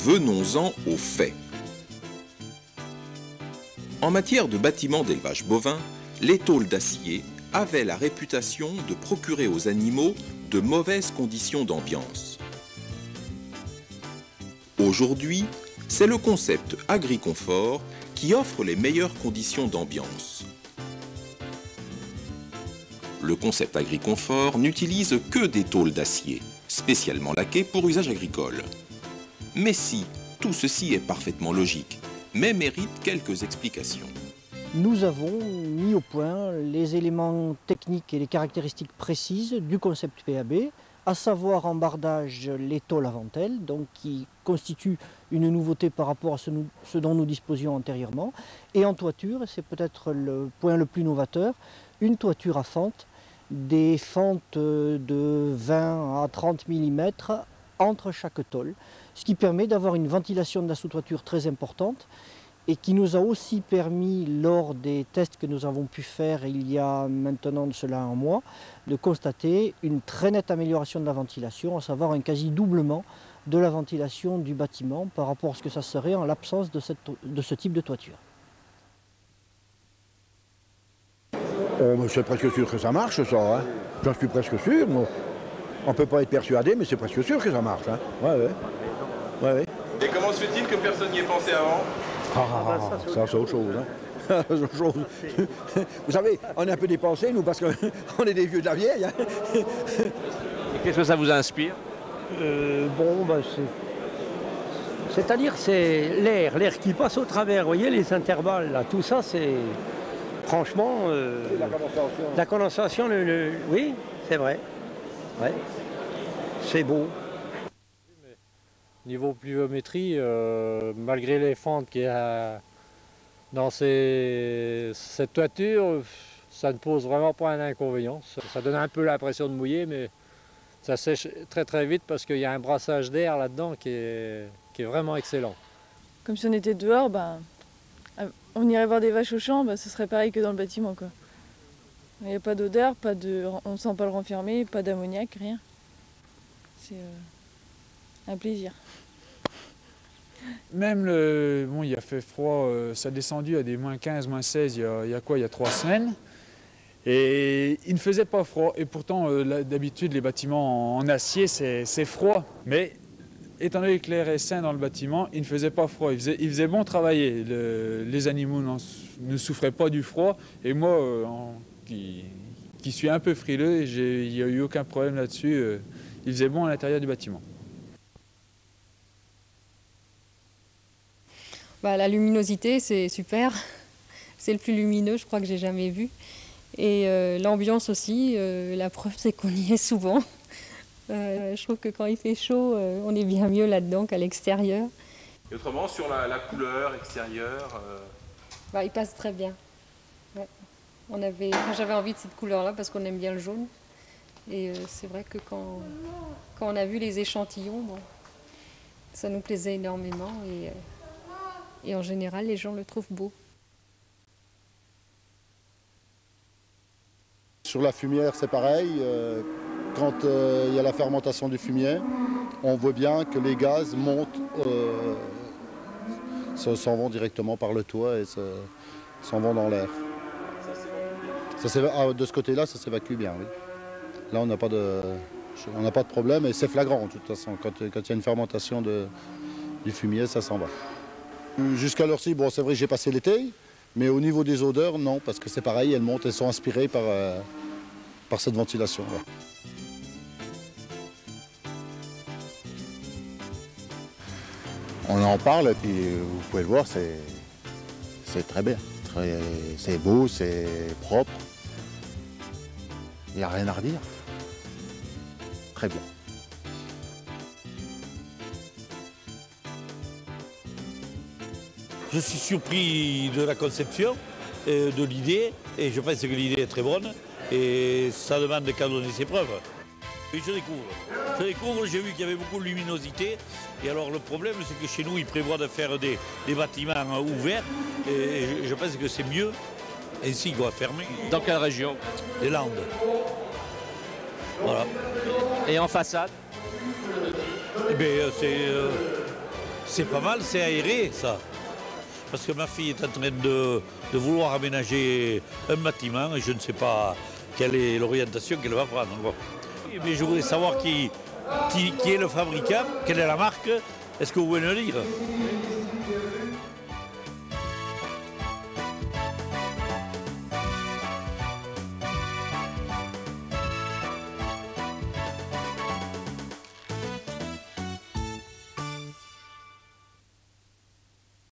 Venons-en aux faits. En matière de bâtiments d'élevage bovin, les tôles d'acier avaient la réputation de procurer aux animaux de mauvaises conditions d'ambiance. Aujourd'hui, c'est le concept AgriConfort qui offre les meilleures conditions d'ambiance. Le concept AgriConfort n'utilise que des tôles d'acier, spécialement laquées pour usage agricole. Mais si, tout ceci est parfaitement logique, mais mérite quelques explications. Nous avons mis au point les éléments techniques et les caractéristiques précises du concept PAB, à savoir en bardage les tôles Avantel, donc qui constituent une nouveauté par rapport à ce dont nous disposions antérieurement, et en toiture, et c'est peut-être le point le plus novateur, une toiture à fente, des fentes de 20 à 30 mm entre chaque tôle, ce qui permet d'avoir une ventilation de la sous-toiture très importante et qui nous a aussi permis, lors des tests que nous avons pu faire il y a maintenant de cela un mois, de constater une très nette amélioration de la ventilation, à savoir un quasi-doublement de la ventilation du bâtiment par rapport à ce que ça serait en l'absence de ce type de toiture. C'est presque sûr que ça marche, ça. Hein. J'en suis presque sûr. Moi. On ne peut pas être persuadé, mais c'est presque sûr que ça marche. Hein. Ouais. Et comment se fait-il que personne n'y ait pensé avant? Ça c'est autre chose. Hein. Vous savez, on est un peu dépensés, nous, parce qu'on est des vieux de la vieille. Hein. Et qu'est-ce que ça vous inspire? C'est-à-dire c'est l'air qui passe au travers, vous voyez, les intervalles, là, tout ça, c'est franchement... la condensation, oui, c'est vrai. Ouais. C'est beau. Niveau pluviométrie, malgré les fentes qu'il y a dans cette toiture, ça ne pose vraiment pas un inconvénient. Ça donne un peu l'impression de mouiller, mais ça sèche très très vite parce qu'il y a un brassage d'air là-dedans qui est vraiment excellent. Comme si on était dehors, on irait voir des vaches au champ, ce serait pareil que dans le bâtiment, quoi. Il n'y a pas d'odeur, on ne sent pas le renfermé, pas d'ammoniac, rien. C'est un plaisir. Même il a fait froid, ça a descendu à des moins 15, moins 16 il y a 3 semaines. Et il ne faisait pas froid. Et pourtant, d'habitude, les bâtiments en acier, c'est froid. Mais étant donné que l'air est sain dans le bâtiment, il ne faisait pas froid. Il faisait bon travailler. Les animaux ne souffraient pas du froid. Et moi, qui suis un peu frileux, il n'y a eu aucun problème là-dessus. Il faisait bon à l'intérieur du bâtiment. La luminosité, c'est super. C'est le plus lumineux, je crois, que j'ai jamais vu. Et l'ambiance aussi, la preuve, c'est qu'on y est souvent. Je trouve que quand il fait chaud, on est bien mieux là-dedans qu'à l'extérieur. Et autrement, sur la couleur extérieure Il passe très bien. Ouais. J'avais envie de cette couleur-là parce qu'on aime bien le jaune. Et c'est vrai que quand on a vu les échantillons, ça nous plaisait énormément. Et en général, les gens le trouvent beau. Sur la fumière, c'est pareil. Quand il y a la fermentation du fumier, on voit bien que les gaz montent, s'en vont directement par le toit et s'en vont dans l'air. De ce côté-là, ça s'évacue bien, oui. Là, on n'a pas de problème et c'est flagrant, de toute façon. Quand il y a une fermentation du fumier, ça s'en va. Jusqu'à l'heure-ci, c'est vrai que j'ai passé l'été, mais au niveau des odeurs, non, parce que c'est pareil, elles sont inspirées par cette ventilation. Ouais. On en parle et puis vous pouvez le voir, c'est très bien. C'est beau, c'est propre. Il n'y a rien à redire. Très bien. Je suis surpris de la conception, de l'idée, et je pense que l'idée est très bonne, et ça demande qu'à donner ses preuves. Et je découvre, j'ai vu qu'il y avait beaucoup de luminosité, et alors le problème c'est que chez nous ils prévoient de faire des bâtiments ouverts, et je pense que c'est mieux ainsi qu'on va fermer. Dans quelle région? Les Landes. Voilà. Et en façade? Eh bien, c'est pas mal, c'est aéré ça. Parce que ma fille est en train de vouloir aménager un bâtiment et je ne sais pas quelle est l'orientation qu'elle va prendre. Mais je voudrais savoir qui est le fabricant, quelle est la marque, est-ce que vous pouvez me le dire?